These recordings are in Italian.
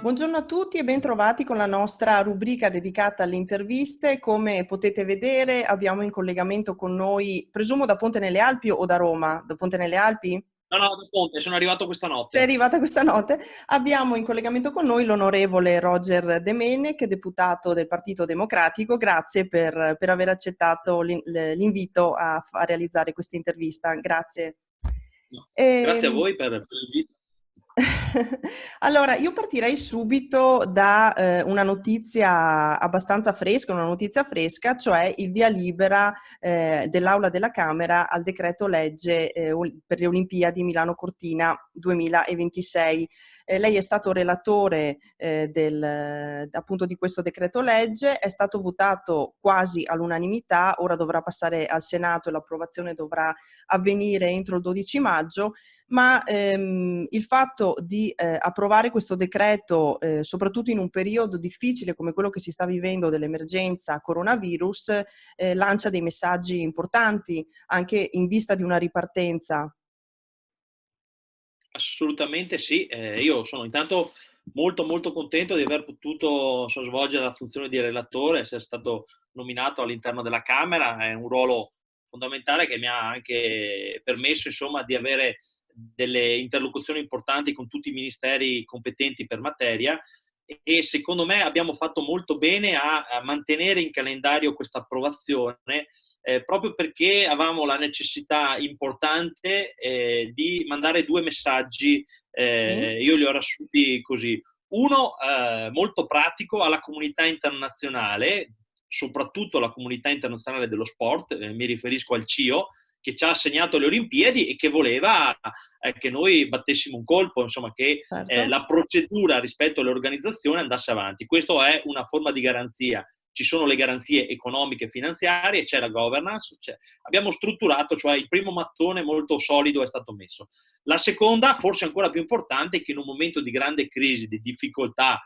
Buongiorno a tutti e bentrovati con la nostra rubrica dedicata alle interviste. Come potete vedere abbiamo in collegamento con noi, presumo da Ponte nelle Alpi o da Roma? Da Ponte nelle Alpi? No, da Ponte, sono arrivato questa Sei notte. arrivata questa notte. Abbiamo in collegamento con noi l'onorevole Roger De Menech, deputato del Partito Democratico. Grazie per aver accettato l'invito a realizzare questa intervista. Grazie. No. Grazie a Ehm, voi per l'invito. Allora, io partirei subito da una notizia abbastanza fresca, cioè il via libera dell'Aula della Camera al decreto legge per le Olimpiadi Milano-Cortina 2026. Lei è stato relatore appunto di questo decreto legge, è stato votato quasi all'unanimità, ora dovrà passare al Senato e l'approvazione dovrà avvenire entro il 12 maggio. Ma il fatto di approvare questo decreto, soprattutto in un periodo difficile come quello che si sta vivendo dell'emergenza coronavirus, lancia dei messaggi importanti anche in vista di una ripartenza. Assolutamente sì. Io sono intanto molto molto contento di aver potuto svolgere la funzione di relatore, essere stato nominato all'interno della Camera. È un ruolo fondamentale che mi ha anche permesso, insomma, di avere delle interlocuzioni importanti con tutti i ministeri competenti per materia e secondo me abbiamo fatto molto bene a mantenere in calendario questa approvazione, proprio perché avevamo la necessità importante di mandare due messaggi. Sì? Io li ho riassunti così. Uno molto pratico alla comunità internazionale, soprattutto alla comunità internazionale dello sport, mi riferisco al CIO, che ci ha assegnato le Olimpiadi e che voleva che noi battessimo un colpo, insomma, che Certo. la procedura rispetto alle organizzazioni andasse avanti. Questo è una forma di garanzia. Ci sono le garanzie economiche e finanziarie, c'è la governance, abbiamo strutturato, cioè il primo mattone molto solido è stato messo. La seconda, forse ancora più importante, è che in un momento di grande crisi, di difficoltà,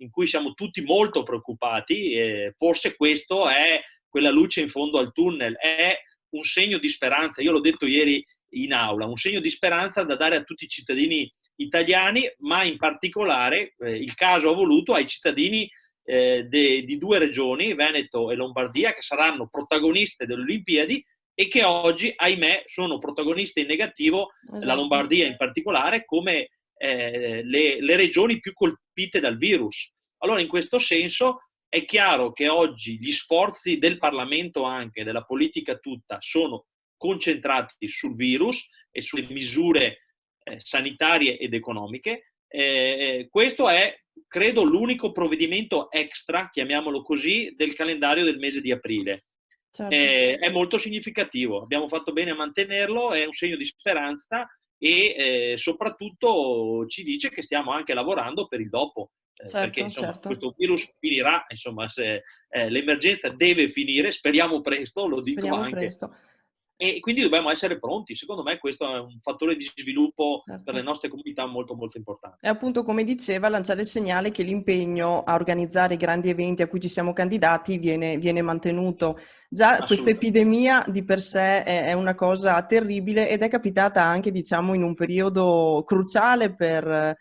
in cui siamo tutti molto preoccupati, forse questo è quella luce in fondo al tunnel, è un segno di speranza. Io l'ho detto ieri in aula, un segno di speranza da dare a tutti i cittadini italiani, ma in particolare il caso ha voluto ai cittadini di due regioni, Veneto e Lombardia, che saranno protagoniste delle Olimpiadi e che oggi, ahimè, sono protagoniste in negativo, la Esatto. Lombardia in particolare, come le regioni più colpite dal virus. Allora, in questo senso, è chiaro che oggi gli sforzi del Parlamento, anche della politica tutta, sono concentrati sul virus e sulle misure sanitarie ed economiche. Questo è, credo, l'unico provvedimento extra, chiamiamolo così, del calendario del mese di aprile. Certo. È molto significativo, abbiamo fatto bene a mantenerlo, è un segno di speranza e soprattutto ci dice che stiamo anche lavorando per il dopo, perché Certo, insomma certo. questo virus finirà, insomma se l'emergenza deve finire, speriamo presto, lo dico Speriamo anche, presto. e quindi dobbiamo essere pronti. Secondo me questo è un fattore di sviluppo per le Certo. nostre comunità molto molto importante. E appunto, come diceva, lanciare il segnale che l'impegno a organizzare i grandi eventi a cui ci siamo candidati viene mantenuto. Già questa Assolutamente. epidemia di per sé è una cosa terribile ed è capitata anche, diciamo, in un periodo cruciale per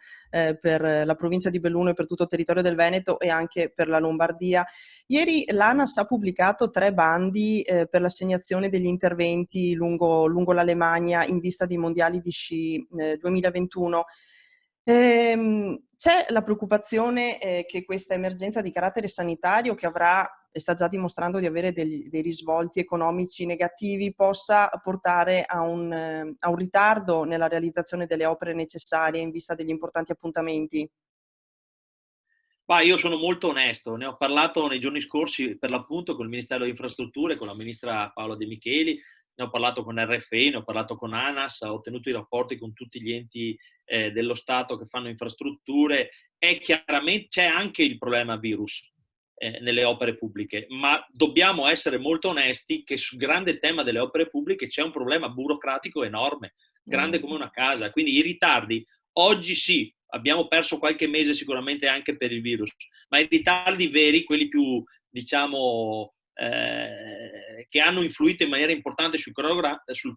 la provincia di Belluno e per tutto il territorio del Veneto e anche per la Lombardia. Ieri l'ANAS ha pubblicato 3 bandi per l'assegnazione degli interventi lungo l'Alemagna in vista dei mondiali di sci 2021. C'è la preoccupazione che questa emergenza di carattere sanitario, che avrà e sta già dimostrando di avere dei risvolti economici negativi, possa portare a un ritardo nella realizzazione delle opere necessarie in vista degli importanti appuntamenti. Ma io sono molto onesto, ne ho parlato nei giorni scorsi per l'appunto con il Ministero delle Infrastrutture, con la ministra Paola De Micheli, ne ho parlato con RFI, ne ho parlato con ANAS, ho ottenuto i rapporti con tutti gli enti dello Stato che fanno infrastrutture. E chiaramente c'è anche il problema virus nelle opere pubbliche, ma dobbiamo essere molto onesti che sul grande tema delle opere pubbliche c'è un problema burocratico enorme, grande come Esatto. una casa. Quindi i ritardi, oggi sì, abbiamo perso qualche mese sicuramente anche per il virus, ma i ritardi veri, quelli più, diciamo, che hanno influito in maniera importante sul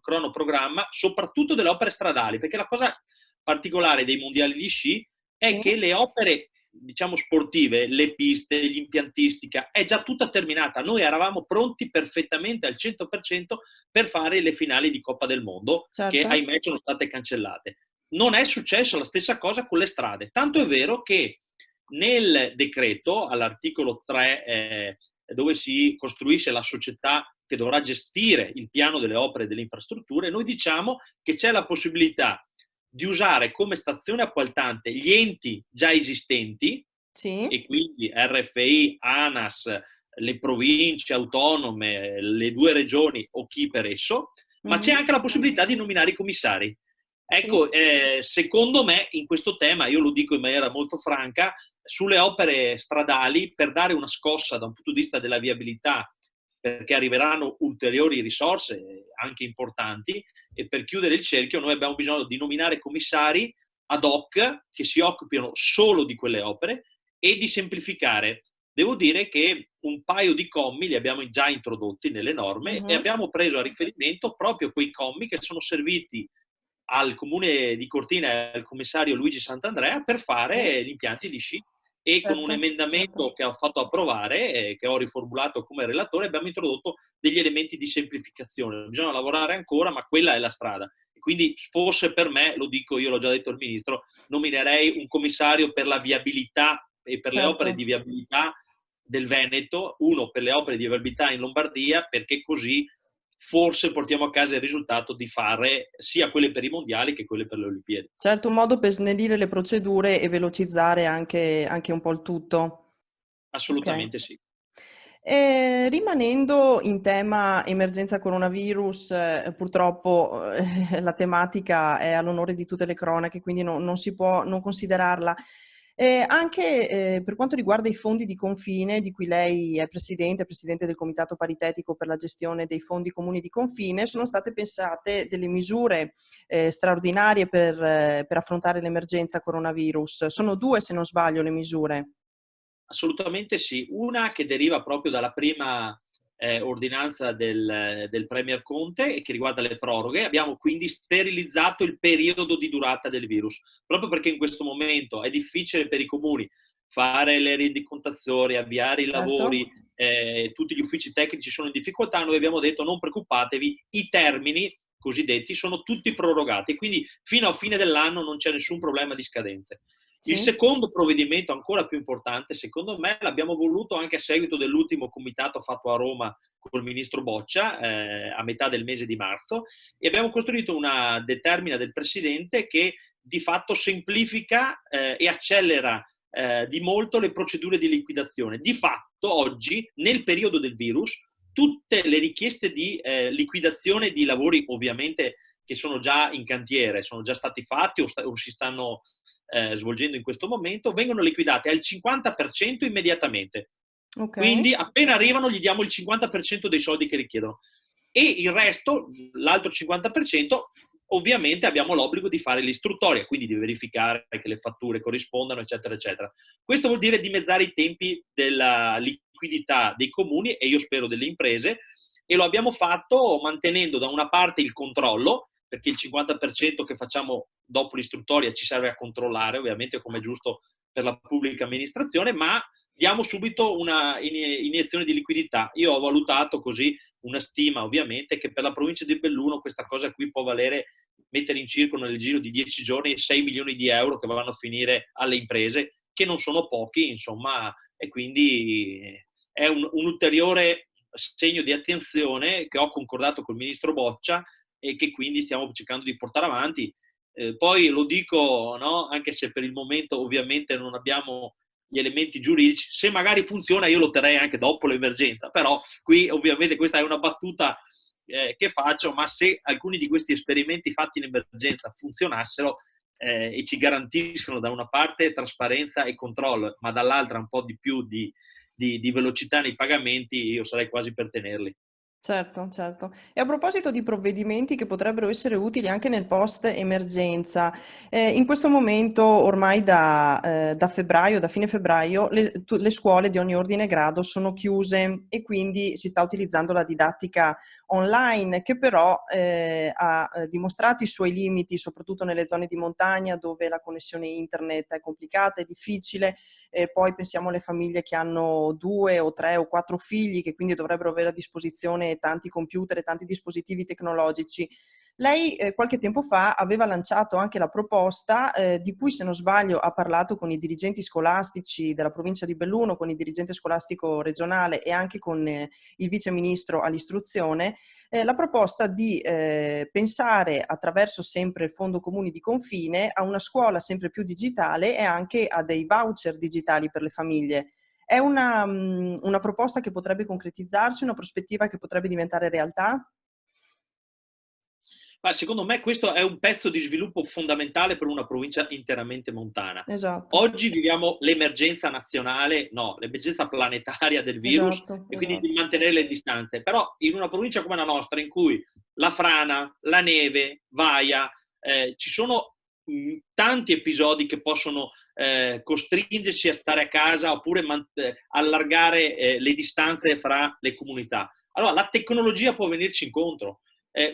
cronoprogramma, soprattutto delle opere stradali, perché la cosa particolare dei mondiali di sci è Sì? che le opere diciamo sportive, le piste, l'impiantistica, è già tutta terminata. Noi eravamo pronti perfettamente al 100% per fare le finali di Coppa del Mondo, che certo. ahimè sono state cancellate. Non è successo la stessa cosa con le strade, tanto è vero che nel decreto, all'articolo 3, dove si costruisce la società che dovrà gestire il piano delle opere e delle infrastrutture, noi diciamo che c'è la possibilità di usare come stazione appaltante gli enti già esistenti, Sì. e quindi RFI, ANAS, le province autonome, le 2 regioni o chi per esso, ma c'è Mhm. anche la possibilità di nominare i commissari. Sì. Ecco, secondo me in questo tema, io lo dico in maniera molto franca, sulle opere stradali, per dare una scossa da un punto di vista della viabilità, perché arriveranno ulteriori risorse anche importanti, e per chiudere il cerchio noi abbiamo bisogno di nominare commissari ad hoc che si occupino solo di quelle opere e di semplificare. Devo dire che un paio di commi li abbiamo già introdotti nelle norme e Mhm. abbiamo preso a riferimento proprio quei commi che sono serviti al comune di Cortina e al commissario Luigi Sant'Andrea per Sì. fare gli impianti di sci. E con un Certo. emendamento che ho fatto approvare, che ho riformulato come relatore, abbiamo introdotto degli elementi di semplificazione. Bisogna lavorare ancora, ma quella è la strada. E quindi forse per me, lo dico io, l'ho già detto al Ministro, nominerei un commissario per la viabilità e per le opere di Certo. viabilità del Veneto, uno per le opere di viabilità in Lombardia, perché così forse portiamo a casa il risultato di fare sia quelle per i mondiali che quelle per le Olimpiadi. Certo, un modo per snellire le procedure e velocizzare anche un po' il tutto. Ok. Assolutamente sì. Rimanendo in tema emergenza coronavirus, purtroppo la tematica è all'onore di tutte le cronache, quindi non si può non considerarla. Anche per quanto riguarda i fondi di confine, di cui lei è presidente del Comitato Paritetico per la gestione dei fondi comuni di confine, sono state pensate delle misure straordinarie per affrontare l'emergenza coronavirus. Sono due, se non sbaglio, le misure. Assolutamente sì. Una che deriva proprio dalla prima ordinanza del Premier Conte e che riguarda le proroghe. Abbiamo quindi sterilizzato il periodo di durata del virus, proprio perché in questo momento è difficile per i comuni fare le rendicontazioni, avviare i Certo? lavori, tutti gli uffici tecnici sono in difficoltà. Noi abbiamo detto non preoccupatevi, i termini cosiddetti sono tutti prorogati, quindi fino a fine dell'anno non c'è nessun problema di scadenze. Il Sì? secondo provvedimento, ancora più importante, secondo me, l'abbiamo voluto anche a seguito dell'ultimo comitato fatto a Roma col ministro Boccia a metà del mese di marzo, e abbiamo costruito una determina del Presidente che di fatto semplifica e accelera di molto le procedure di liquidazione. Di fatto oggi, nel periodo del virus, tutte le richieste di liquidazione di lavori, ovviamente che sono già in cantiere, sono già stati fatti o si stanno svolgendo in questo momento, vengono liquidate al 50% immediatamente. Ok. Quindi appena arrivano gli diamo il 50% dei soldi che richiedono. E il resto, l'altro 50%, ovviamente abbiamo l'obbligo di fare l'istruttoria, quindi di verificare che le fatture corrispondano, eccetera, eccetera. Questo vuol dire dimezzare i tempi della liquidità dei comuni e io spero delle imprese, e lo abbiamo fatto mantenendo da una parte il controllo, perché il 50% che facciamo dopo l'istruttoria ci serve a controllare, ovviamente come è giusto per la pubblica amministrazione, ma diamo subito una iniezione di liquidità. Io ho valutato così una stima, ovviamente, che per la provincia di Belluno questa cosa qui può valere, mettere in circolo nel giro di 10 giorni 6 milioni di euro che vanno a finire alle imprese, che non sono pochi, insomma, e quindi è un ulteriore segno di attenzione che ho concordato col ministro Boccia e che quindi stiamo cercando di portare avanti. Poi lo dico, no? Anche se per il momento ovviamente non abbiamo gli elementi giuridici, se magari funziona io lo terrei anche dopo l'emergenza, però qui ovviamente questa è una battuta che faccio, ma se alcuni di questi esperimenti fatti in emergenza funzionassero e ci garantiscono da una parte trasparenza e controllo, ma dall'altra un po' di più di velocità nei pagamenti, io sarei quasi per tenerli. Certo, certo. E a proposito di provvedimenti che potrebbero essere utili anche nel post-emergenza, in questo momento ormai da febbraio, da fine febbraio, le scuole di ogni ordine e grado sono chiuse e quindi si sta utilizzando la didattica online, che però ha dimostrato i suoi limiti, soprattutto nelle zone di montagna dove la connessione internet è complicata, è difficile. Poi pensiamo alle famiglie che hanno 2 o 3 o 4 figli, che quindi dovrebbero avere a disposizione tanti computer e tanti dispositivi tecnologici. Lei qualche tempo fa aveva lanciato anche la proposta, di cui se non sbaglio ha parlato con i dirigenti scolastici della provincia di Belluno, con il dirigente scolastico regionale e anche con il vice ministro all'istruzione, la proposta di pensare attraverso sempre il Fondo Comuni di Confine a una scuola sempre più digitale e anche a dei voucher digitali per le famiglie. È una proposta che potrebbe concretizzarsi, una prospettiva che potrebbe diventare realtà? Ma secondo me questo è un pezzo di sviluppo fondamentale per una provincia interamente montana. Esatto, Oggi viviamo l'emergenza nazionale, no, l'emergenza planetaria del virus esatto, e quindi di esatto. mantenere le distanze. Però in una provincia come la nostra, in cui la frana, la neve, Vaia, ci sono tanti episodi che possono costringerci a stare a casa oppure allargare le distanze fra le comunità. Allora la tecnologia può venirci incontro.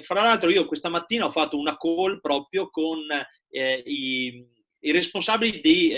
Fra l'altro io questa mattina ho fatto una call proprio con i responsabili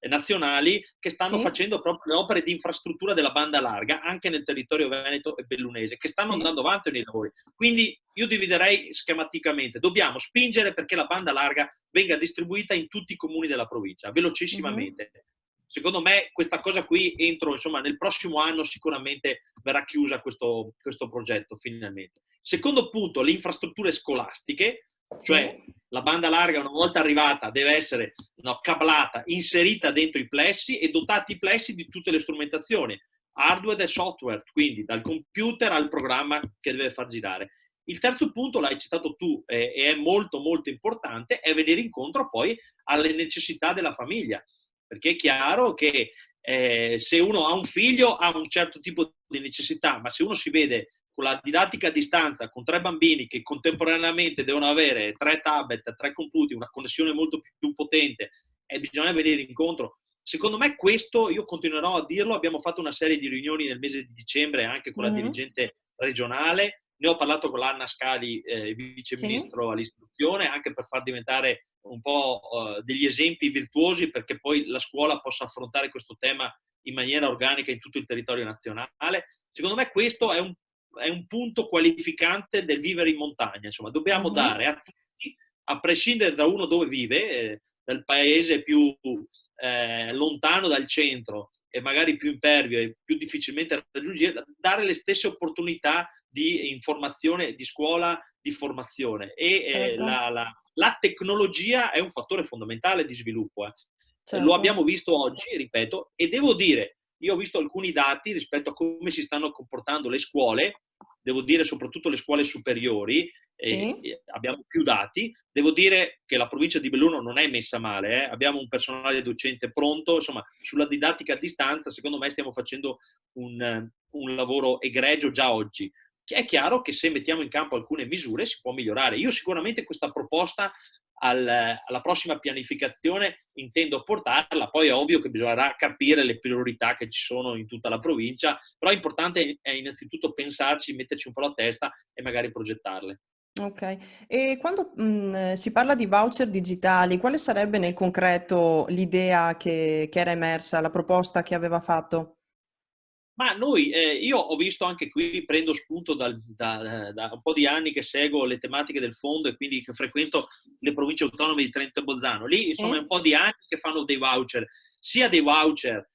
nazionali che stanno Sì, facendo proprio le opere di infrastruttura della banda larga anche nel territorio veneto e bellunese, che stanno sì. andando avanti nei lavori. Quindi io dividerei schematicamente. Dobbiamo spingere perché la banda larga venga distribuita in tutti i comuni della provincia, Mhm. velocissimamente. Secondo me questa cosa qui insomma, nel prossimo anno sicuramente verrà chiusa questo progetto finalmente. Secondo punto, le infrastrutture scolastiche, Sì, cioè la banda larga una volta arrivata deve essere cablata, inserita dentro i plessi e dotati i plessi di tutte le strumentazioni, hardware e software, quindi dal computer al programma che deve far girare. Il terzo punto, l'hai citato tu, e è molto molto importante, è venire incontro poi alle necessità della famiglia, perché è chiaro che se uno ha un figlio ha un certo tipo di necessità, ma se uno si vede con la didattica a distanza con 3 bambini che contemporaneamente devono avere 3 tablet, 3 computer, una connessione molto più potente e bisogna venire incontro. Secondo me questo, io continuerò a dirlo, abbiamo fatto una serie di riunioni nel mese di dicembre anche con la mhm. dirigente regionale, ne ho parlato con l'Anna Scali, vice Sì, ministro all'istruzione, anche per far diventare un po' degli esempi virtuosi perché poi la scuola possa affrontare questo tema in maniera organica in tutto il territorio nazionale. Secondo me questo è un punto qualificante del vivere in montagna. Insomma, dobbiamo mhm. dare a tutti, a prescindere da uno dove vive, dal paese più lontano dal centro e magari più impervio e più difficilmente raggiungibile, dare le stesse opportunità di informazione, di scuola, di formazione. E Certo, la tecnologia è un fattore fondamentale di sviluppo. Lo certo. abbiamo visto oggi, ripeto, e devo dire, io ho visto alcuni dati rispetto a come si stanno comportando le scuole, devo dire soprattutto le scuole superiori, Sì, abbiamo più dati, devo dire che la provincia di Belluno non è messa male, abbiamo un personale docente pronto, insomma sulla didattica a distanza secondo me stiamo facendo un lavoro egregio già oggi. È chiaro che se mettiamo in campo alcune misure si può migliorare. Io sicuramente questa proposta alla prossima pianificazione intendo portarla, poi è ovvio che bisognerà capire le priorità che ci sono in tutta la provincia, però è importante innanzitutto pensarci, metterci un po' la testa e magari progettarle. ok. E quando si parla di voucher digitali, quale sarebbe nel concreto l'idea che era emersa, la proposta che aveva fatto? Ma io ho visto anche qui, prendo spunto da un po' di anni che seguo le tematiche del fondo e quindi che frequento le province autonome di Trento e Bolzano. Lì, insomma, è un Sì? po' di anni che fanno dei voucher, sia dei voucher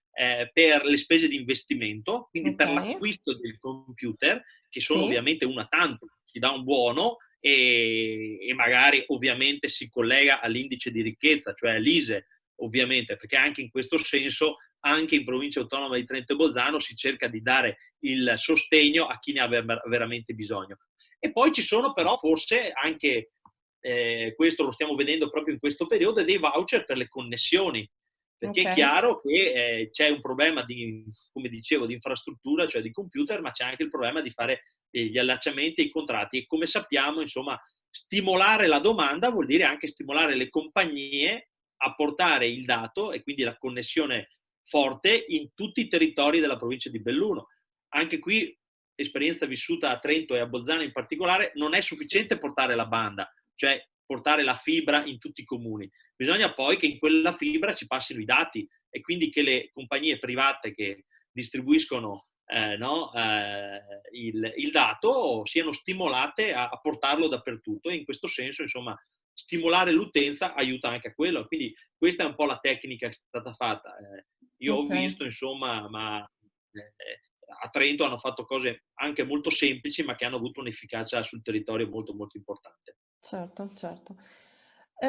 per le spese di investimento, quindi Ok, per l'acquisto del computer, che sono sì, ovviamente una tantum, si dà un buono e magari ovviamente si collega all'indice di ricchezza, cioè all'ISE, ovviamente, perché anche in questo senso anche in provincia autonoma di Trento e Bolzano si cerca di dare il sostegno a chi ne ha veramente bisogno. E poi ci sono però forse anche, questo lo stiamo vedendo proprio in questo periodo, dei voucher per le connessioni, perché ok, è chiaro che c'è un problema di, come dicevo, di infrastruttura, cioè di computer, ma c'è anche il problema di fare gli allacciamenti e i contratti. E come sappiamo, insomma, stimolare la domanda vuol dire anche stimolare le compagnie a portare il dato e quindi la connessione forte in tutti i territori della provincia di Belluno. Anche qui, esperienza vissuta a Trento e a Bolzano in particolare, non è sufficiente portare la banda, cioè portare la fibra in tutti i comuni. Bisogna poi che in quella fibra ci passino i dati e quindi che le compagnie private che distribuiscono il dato siano stimolate a portarlo dappertutto, e in questo senso, insomma, stimolare l'utenza aiuta anche a quello. Quindi questa è un po' la tecnica che è stata fatta. Io ho visto, insomma, a Trento hanno fatto cose anche molto semplici, ma che hanno avuto un'efficacia sul territorio molto molto importante. Certo, certo.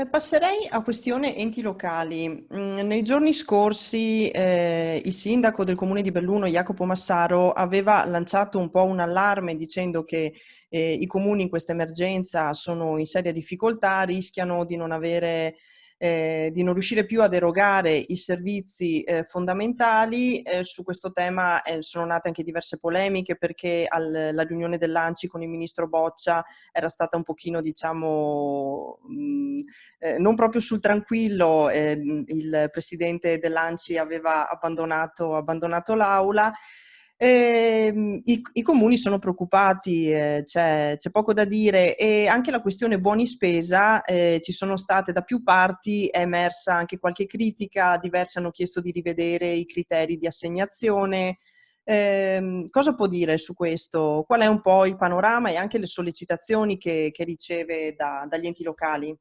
Passerei a questione enti locali. Nei giorni scorsi il sindaco del comune di Belluno, Jacopo Massaro, aveva lanciato un po' un allarme dicendo che i comuni in questa emergenza sono in seria difficoltà, rischiano di non avere di non riuscire più ad erogare i servizi fondamentali. Su questo tema sono nate anche diverse polemiche, perché la riunione dell'ANCI con il ministro Boccia era stata un pochino, diciamo, non proprio sul tranquillo. Il presidente dell'ANCI aveva abbandonato l'aula. I comuni sono preoccupati, c'è poco da dire, e anche la questione buoni spesa, ci sono state da più parti, è emersa anche qualche critica, diversi hanno chiesto di rivedere i criteri di assegnazione. Cosa può dire su questo? Qual è un po' il panorama e anche le sollecitazioni che riceve dagli enti locali?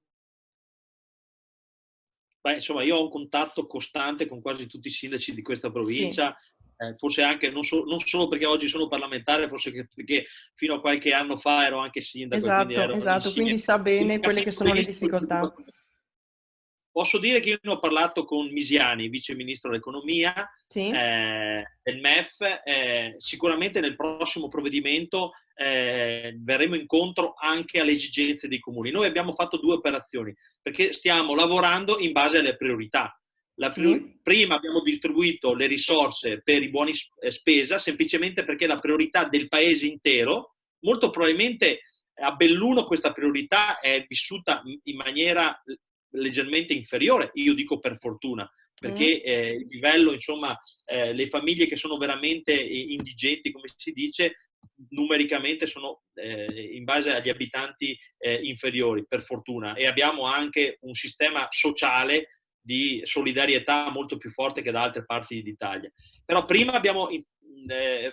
Beh, insomma, io ho un contatto costante con quasi tutti i sindaci di questa Sì, provincia, forse anche non solo perché oggi sono parlamentare, forse perché fino a qualche anno fa ero anche sindaco e quindi esatto, ero esatto, quindi insieme. sa bene Quindi quelle che capisco sono le benissimo il difficoltà. problema. Posso dire che io ne ho parlato con Misiani, vice ministro dell'economia, Sì, del MEF. Sicuramente nel prossimo provvedimento verremo incontro anche alle esigenze dei comuni. Noi abbiamo fatto 2 operazioni, perché stiamo lavorando in base alle priorità. sì. Prima abbiamo distribuito le risorse per i buoni spesa, semplicemente perché la priorità del paese intero, molto probabilmente a Belluno questa priorità è vissuta in maniera leggermente inferiore, io dico per fortuna, perché Mm. il livello, insomma, le famiglie che sono veramente indigenti, come si dice, numericamente sono in base agli abitanti inferiori, per fortuna, e abbiamo anche un sistema sociale di solidarietà molto più forte che da altre parti d'Italia. Però prima abbiamo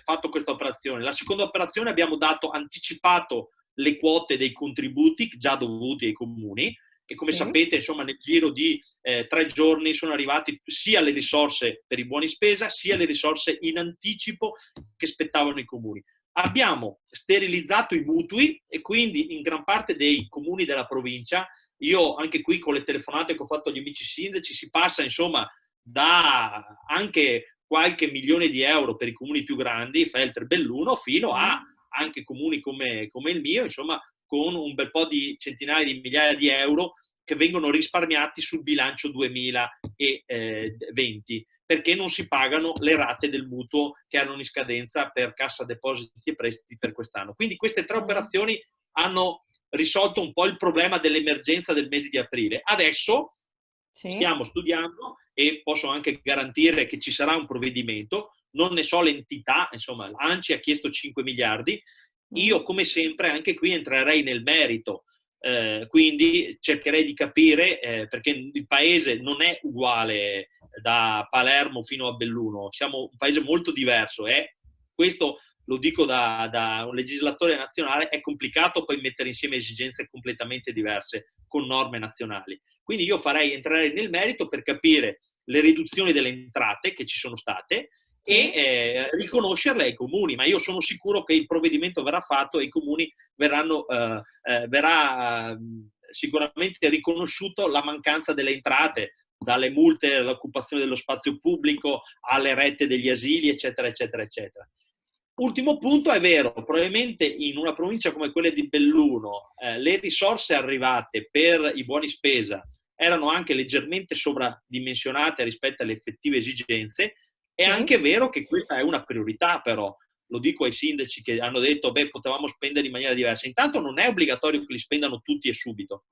fatto questa operazione. La seconda operazione abbiamo anticipato le quote dei contributi già dovuti ai comuni, e come Sì. sapete, insomma, nel giro di 3 giorni sono arrivati sia le risorse per i buoni spesa, sia le risorse in anticipo che spettavano i comuni. Abbiamo sterilizzato i mutui e quindi in gran parte dei comuni della provincia, io anche qui con le telefonate che ho fatto agli amici sindaci, si passa, insomma, da anche qualche milione di euro per i comuni più grandi, Feltre, Belluno, fino a Mm. anche comuni come il mio, insomma, con un bel po' di centinaia di migliaia di euro che vengono risparmiati sul bilancio 2020, perché non si pagano le rate del mutuo che hanno in scadenza per Cassa Depositi e Prestiti per quest'anno. Quindi queste 3 Mm. operazioni hanno risolto un po' il problema dell'emergenza del mese di aprile. Adesso Sì. stiamo studiando e posso anche garantire che ci sarà un provvedimento, non ne so l'entità, insomma, l'ANCI ha chiesto 5 miliardi, Mm. io come sempre anche qui entrerei nel merito, quindi cercherei di capire, perché il paese non è uguale da Palermo fino a Belluno, siamo un paese molto diverso, questo lo dico da un legislatore nazionale, è complicato poi mettere insieme esigenze completamente diverse con norme nazionali. Quindi io entrerei nel merito per capire le riduzioni delle entrate che ci sono state Sì. e riconoscerle ai comuni, ma io sono sicuro che il provvedimento verrà fatto e i comuni verrà sicuramente riconosciuto la mancanza delle entrate, dalle multe all'occupazione dello spazio pubblico alle rette degli asili, eccetera, eccetera, eccetera. Ultimo punto, è vero, probabilmente in una provincia come quella di Belluno le risorse arrivate per i buoni spesa erano anche leggermente sovradimensionate rispetto alle effettive esigenze. È Sì. anche vero che questa è una priorità, però lo dico ai sindaci che hanno detto, beh, potevamo spendere in maniera diversa. Intanto non è obbligatorio che li spendano tutti e subito.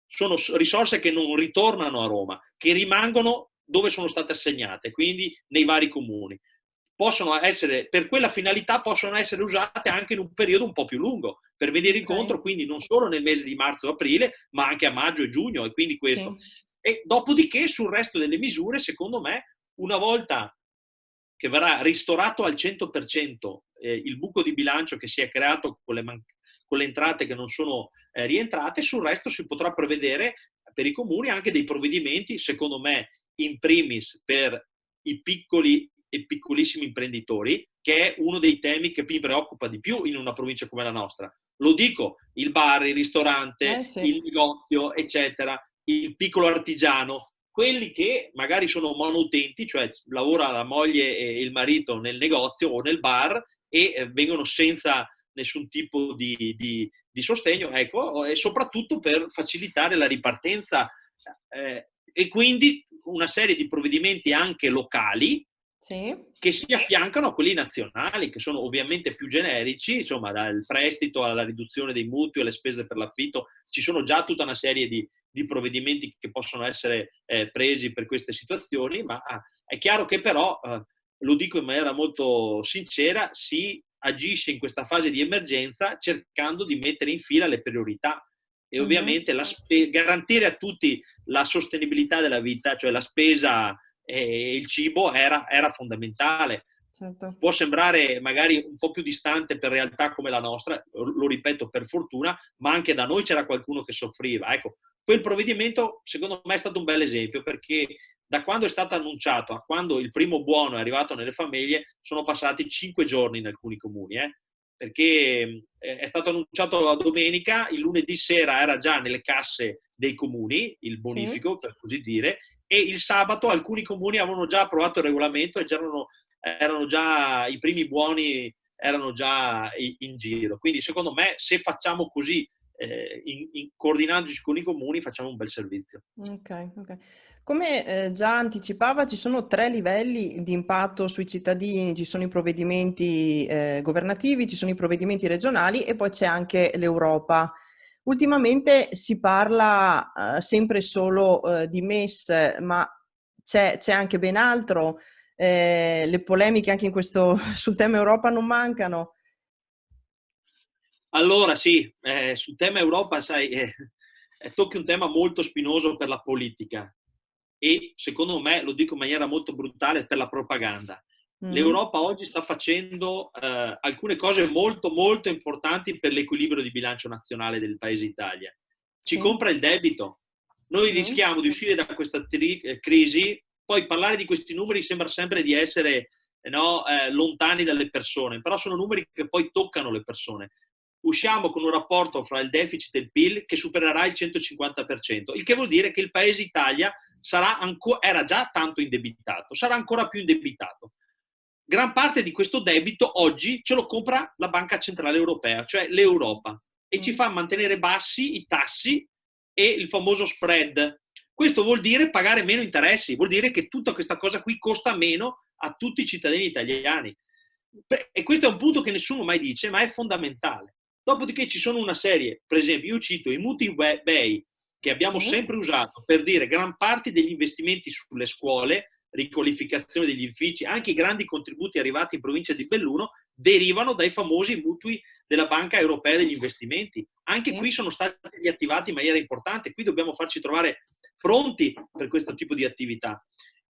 Sono risorse che non ritornano a Roma, che rimangono dove sono state assegnate, quindi nei vari comuni. Possono essere, per quella finalità possono essere usate anche in un periodo un po' più lungo, per venire incontro quindi non solo nel mese di marzo e aprile, ma anche a maggio e giugno, e quindi questo. Sì. E dopodiché sul resto delle misure, secondo me, una volta che verrà ristorato al 100% il buco di bilancio che si è creato con le entrate che non sono rientrate, sul resto si potrà prevedere per i comuni anche dei provvedimenti, secondo me, in primis per i piccoli e piccolissimi imprenditori, che è uno dei temi che mi preoccupa di più in una provincia come la nostra. Lo dico, il bar, il ristorante, sì, il negozio, eccetera, il piccolo artigiano, quelli che magari sono monoutenti, cioè lavora la moglie e il marito nel negozio o nel bar e vengono senza nessun tipo di sostegno, ecco, e soprattutto per facilitare la ripartenza e quindi una serie di provvedimenti anche locali, sì, che si affiancano a quelli nazionali, che sono ovviamente più generici, insomma, dal prestito alla riduzione dei mutui, alle spese per l'affitto, ci sono già tutta una serie di provvedimenti che possono essere presi per queste situazioni, ma è chiaro che però, lo dico in maniera molto sincera, si agisce in questa fase di emergenza cercando di mettere in fila le priorità e ovviamente garantire a tutti la sostenibilità della vita, cioè la spesa e il cibo era fondamentale. Certo. Può sembrare magari un po' più distante per realtà come la nostra, lo ripeto per fortuna, ma anche da noi c'era qualcuno che soffriva. Ecco, quel provvedimento secondo me è stato un bel esempio, perché da quando è stato annunciato a quando il primo buono è arrivato nelle famiglie sono passati 5 giorni in alcuni comuni, perché è stato annunciato la domenica, il lunedì sera era già nelle casse dei comuni, il bonifico, sì, per così dire, e il sabato alcuni comuni avevano già approvato il regolamento e erano già i primi buoni, erano già in giro. Quindi secondo me se facciamo così, coordinandoci con i comuni, facciamo un bel servizio. Ok. Come già anticipava, ci sono 3 livelli di impatto sui cittadini, ci sono i provvedimenti governativi, ci sono i provvedimenti regionali e poi c'è anche l'Europa. Ultimamente si parla sempre solo di MES, ma c'è anche ben altro. Le polemiche anche sul tema Europa non mancano. Allora sì, sul tema Europa, sai, tocchi un tema molto spinoso per la politica e secondo me, lo dico in maniera molto brutale, per la propaganda. L'Europa oggi sta facendo alcune cose molto molto importanti per l'equilibrio di bilancio nazionale del paese Italia. Ci compra il debito. Noi rischiamo di uscire da questa crisi, poi parlare di questi numeri sembra sempre di essere lontani dalle persone, però sono numeri che poi toccano le persone. Usciamo con un rapporto fra il deficit e il PIL che supererà il 150%, il che vuol dire che il paese Italia era già tanto indebitato, sarà ancora più indebitato. Gran parte di questo debito oggi ce lo compra la Banca Centrale Europea, cioè l'Europa, e ci fa mantenere bassi i tassi e il famoso spread. Questo vuol dire pagare meno interessi, vuol dire che tutta questa cosa qui costa meno a tutti i cittadini italiani. E questo è un punto che nessuno mai dice, ma è fondamentale. Dopodiché ci sono una serie, per esempio io cito i mutui BEI che abbiamo sempre usato per dire gran parte degli investimenti sulle scuole, riqualificazione degli edifici, anche i grandi contributi arrivati in provincia di Belluno derivano dai famosi mutui della Banca Europea degli Investimenti. Anche qui sono stati riattivati in maniera importante, qui dobbiamo farci trovare pronti per questo tipo di attività.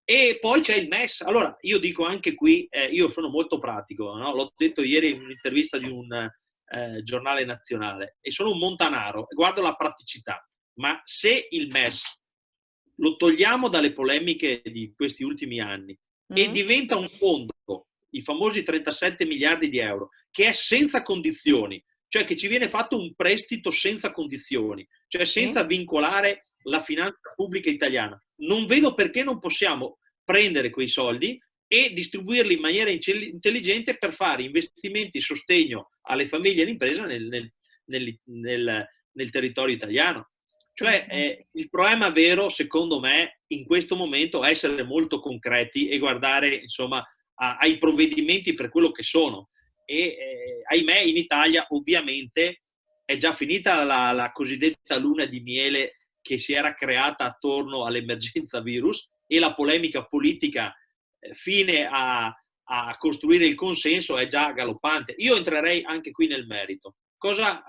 E poi c'è il MES. Allora, io dico anche qui, io sono molto pratico, no? L'ho detto ieri in un'intervista di un giornale nazionale, e sono un montanaro, guardo la praticità, ma se il MES lo togliamo dalle polemiche di questi ultimi anni e diventa un fondo, i famosi 37 miliardi di euro, che è senza condizioni, cioè che ci viene fatto un prestito senza condizioni, cioè senza vincolare la finanza pubblica italiana, non vedo perché non possiamo prendere quei soldi e distribuirli in maniera intelligente per fare investimenti di sostegno alle famiglie e alle imprese nel territorio italiano. Cioè il problema vero, secondo me, in questo momento è essere molto concreti e guardare, insomma, ai provvedimenti per quello che sono. E ahimè in Italia ovviamente è già finita la cosiddetta luna di miele che si era creata attorno all'emergenza virus, e la polemica politica fine a costruire il consenso è già galoppante. Io entrerei anche qui nel merito. Cosa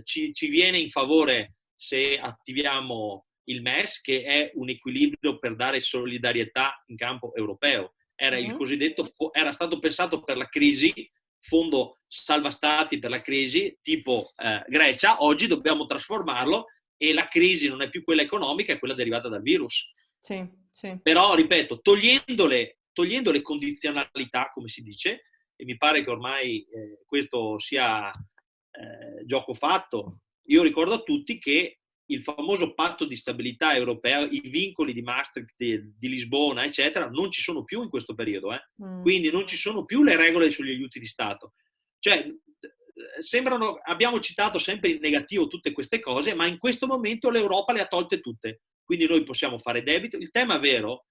ci viene in favore se attiviamo il MES, che è un equilibrio per dare solidarietà in campo europeo? Era il cosiddetto, era stato pensato per la crisi, fondo salva stati per la crisi, tipo Grecia. Oggi dobbiamo trasformarlo, e la crisi non è più quella economica, è quella derivata dal virus. Sì, sì. Però, ripeto, togliendo le condizionalità, come si dice, e mi pare che ormai questo sia gioco fatto. Io ricordo a tutti che il famoso patto di stabilità europeo, i vincoli di Maastricht, di Lisbona, eccetera, non ci sono più in questo periodo. Quindi non ci sono più le regole sugli aiuti di Stato. Cioè, abbiamo citato sempre in negativo tutte queste cose, ma in questo momento l'Europa le ha tolte tutte. Quindi noi possiamo fare debito. Il tema vero,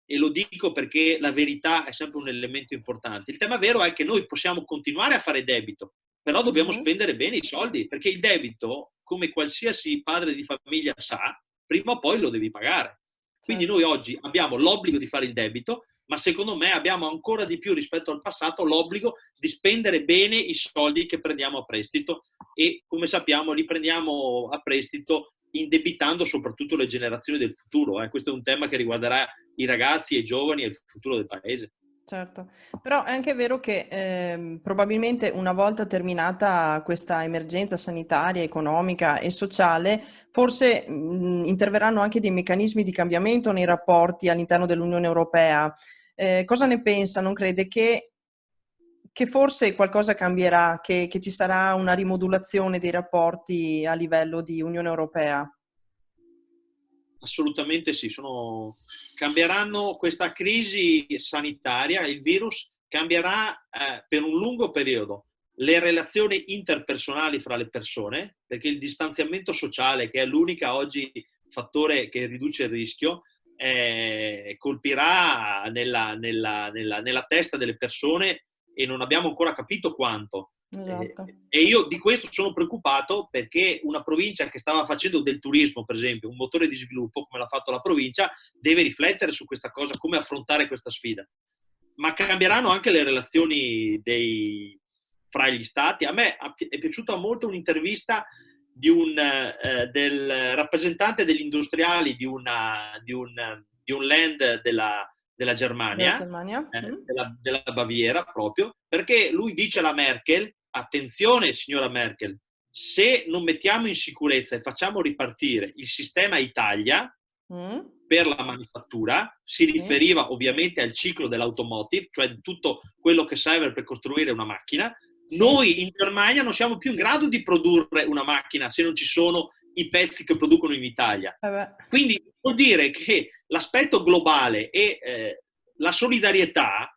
e lo dico perché la verità è sempre un elemento importante, il tema vero è che noi possiamo continuare a fare debito, però dobbiamo spendere bene i soldi, perché il debito, come qualsiasi padre di famiglia sa, prima o poi lo devi pagare. Quindi noi oggi abbiamo l'obbligo di fare il debito, ma secondo me abbiamo ancora di più rispetto al passato l'obbligo di spendere bene i soldi che prendiamo a prestito, e come sappiamo li prendiamo a prestito indebitando soprattutto le generazioni del futuro. Questo è un tema che riguarderà i ragazzi e i giovani e il futuro del paese. Certo, però è anche vero che probabilmente una volta terminata questa emergenza sanitaria, economica e sociale, forse interverranno anche dei meccanismi di cambiamento nei rapporti all'interno dell'Unione Europea. Cosa ne pensa? Non crede che forse qualcosa cambierà, che ci sarà una rimodulazione dei rapporti a livello di Unione Europea? Assolutamente sì, cambieranno. Questa crisi sanitaria, il virus, cambierà per un lungo periodo le relazioni interpersonali fra le persone, perché il distanziamento sociale, che è l'unico oggi fattore che riduce il rischio, colpirà nella testa delle persone, e non abbiamo ancora capito quanto. Esatto. E io di questo sono preoccupato, perché una provincia che stava facendo del turismo, per esempio, un motore di sviluppo come l'ha fatto la provincia, deve riflettere su questa cosa, come affrontare questa sfida. Ma cambieranno anche le relazioni fra gli stati. A me è piaciuta molto un'intervista del rappresentante degli industriali di un land della Germania, della Baviera proprio, perché lui dice alla Merkel: attenzione signora Merkel, se non mettiamo in sicurezza e facciamo ripartire il sistema Italia per la manifattura, si riferiva ovviamente al ciclo dell'automotive, cioè tutto quello che serve per costruire una macchina. Noi in Germania non siamo più in grado di produrre una macchina se non ci sono i pezzi che producono in Italia. Quindi vuol dire che l'aspetto globale e la solidarietà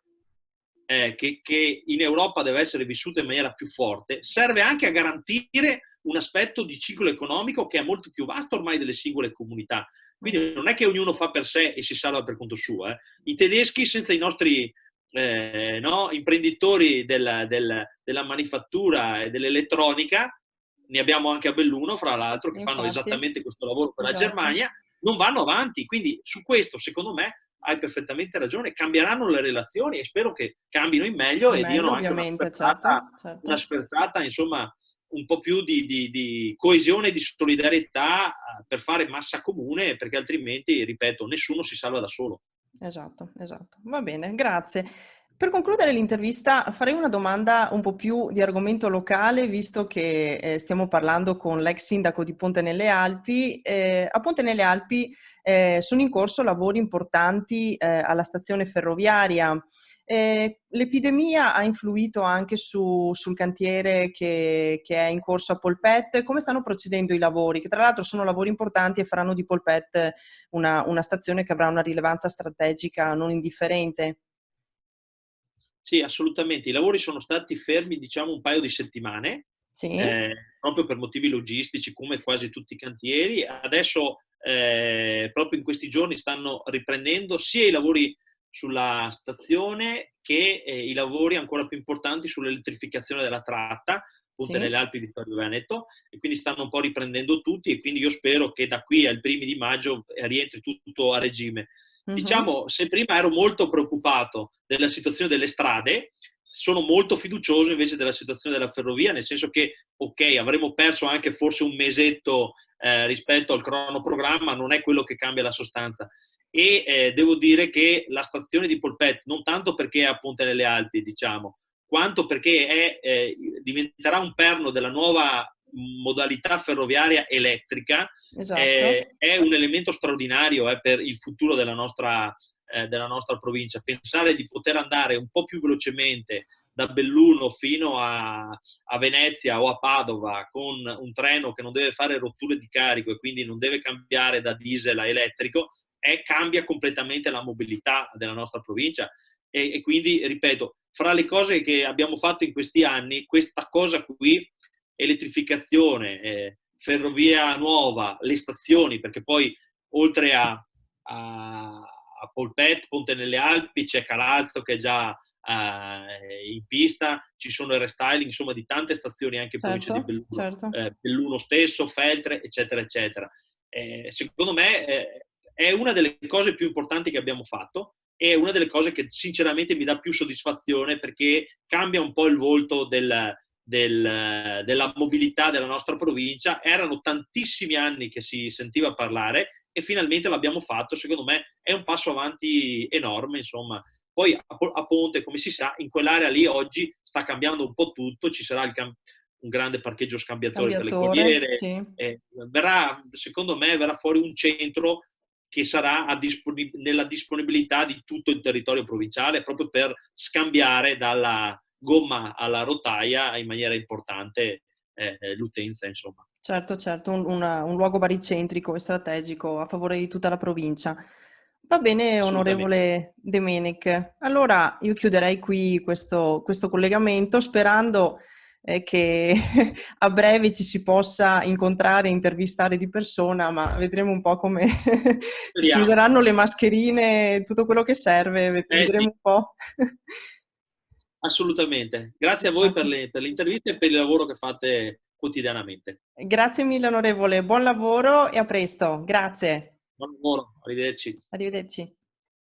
che in Europa deve essere vissuta in maniera più forte, serve anche a garantire un aspetto di ciclo economico che è molto più vasto ormai delle singole comunità. Quindi non è che ognuno fa per sé e si salva per conto suo. I tedeschi, senza i nostri imprenditori della manifattura e dell'elettronica, ne abbiamo anche a Belluno, fra l'altro, che fanno esattamente questo lavoro per la Germania, non vanno avanti. Quindi su questo, secondo me, hai perfettamente ragione, cambieranno le relazioni, e spero che cambino in meglio e diano anche una sferzata, insomma, un po' più di coesione e di solidarietà per fare massa comune, perché altrimenti, ripeto, nessuno si salva da solo. Esatto. Va bene, grazie. Per concludere l'intervista farei una domanda un po' più di argomento locale, visto che stiamo parlando con l'ex sindaco di Ponte nelle Alpi. A Ponte nelle Alpi sono in corso lavori importanti alla stazione ferroviaria. L'epidemia ha influito anche sul cantiere che è in corso a Polpette. Come stanno procedendo i lavori? Che tra l'altro sono lavori importanti e faranno di Polpette una stazione che avrà una rilevanza strategica non indifferente. Sì, assolutamente. I lavori sono stati fermi, diciamo, un paio di settimane, proprio per motivi logistici, come quasi tutti i cantieri. Adesso, proprio in questi giorni, stanno riprendendo sia i lavori sulla stazione che i lavori ancora più importanti sull'elettrificazione della tratta, Ponte Sì. nelle Alpi di Vittorio Veneto, e quindi stanno un po' riprendendo tutti, e quindi io spero che da qui ai primi di maggio rientri tutto a regime. Mhm. Diciamo, se prima ero molto preoccupato della situazione delle strade, sono molto fiducioso invece della situazione della ferrovia, nel senso che, ok, avremmo perso anche forse un mesetto rispetto al cronoprogramma, non è quello che cambia la sostanza. E devo dire che la stazione di Polpet, non tanto perché è a Ponte nelle Alpi, diciamo, quanto perché diventerà un perno della nuova modalità ferroviaria elettrica, Esatto. è un elemento straordinario per il futuro della nostra provincia. Pensare di poter andare un po' più velocemente da Belluno fino a Venezia o a Padova con un treno che non deve fare rotture di carico e quindi non deve cambiare da diesel a elettrico, cambia completamente la mobilità della nostra provincia. E quindi, ripeto, fra le cose che abbiamo fatto in questi anni, questa cosa qui, elettrificazione, ferrovia nuova, le stazioni, perché poi oltre a Polpet, Ponte nelle Alpi, c'è Calazzo che è già in pista, ci sono il restyling, insomma, di tante stazioni anche in provincia di Certo, Belluno, certo. Belluno stesso, Feltre, eccetera, eccetera. Secondo me è una delle cose più importanti che abbiamo fatto, è una delle cose che sinceramente mi dà più soddisfazione, perché cambia un po' il volto della mobilità della nostra provincia. Erano tantissimi anni che si sentiva parlare e finalmente l'abbiamo fatto. Secondo me è un passo avanti enorme, insomma. Poi a Ponte, come si sa, in quell'area lì oggi sta cambiando un po' tutto, ci sarà un grande parcheggio scambiatore per le Scambiatore, corriere, sì. secondo me verrà fuori un centro che sarà nella disponibilità di tutto il territorio provinciale, proprio per scambiare dalla gomma alla rotaia in maniera importante l'utenza, insomma. Certo, certo, un luogo baricentrico e strategico a favore di tutta la provincia. Va bene, Assolutamente. onorevole Demenec. Allora io chiuderei qui questo collegamento sperando che a breve ci si possa incontrare e intervistare di persona, ma vedremo un po' come si Speriamo. useranno le mascherine, tutto quello che serve, Sì, vedremo un po'. assolutamente. Grazie a voi per Esatto. le interviste e per il lavoro che fate quotidianamente. Grazie mille, onorevole, buon lavoro e a presto. Grazie. Buon lavoro, arrivederci. Arrivederci.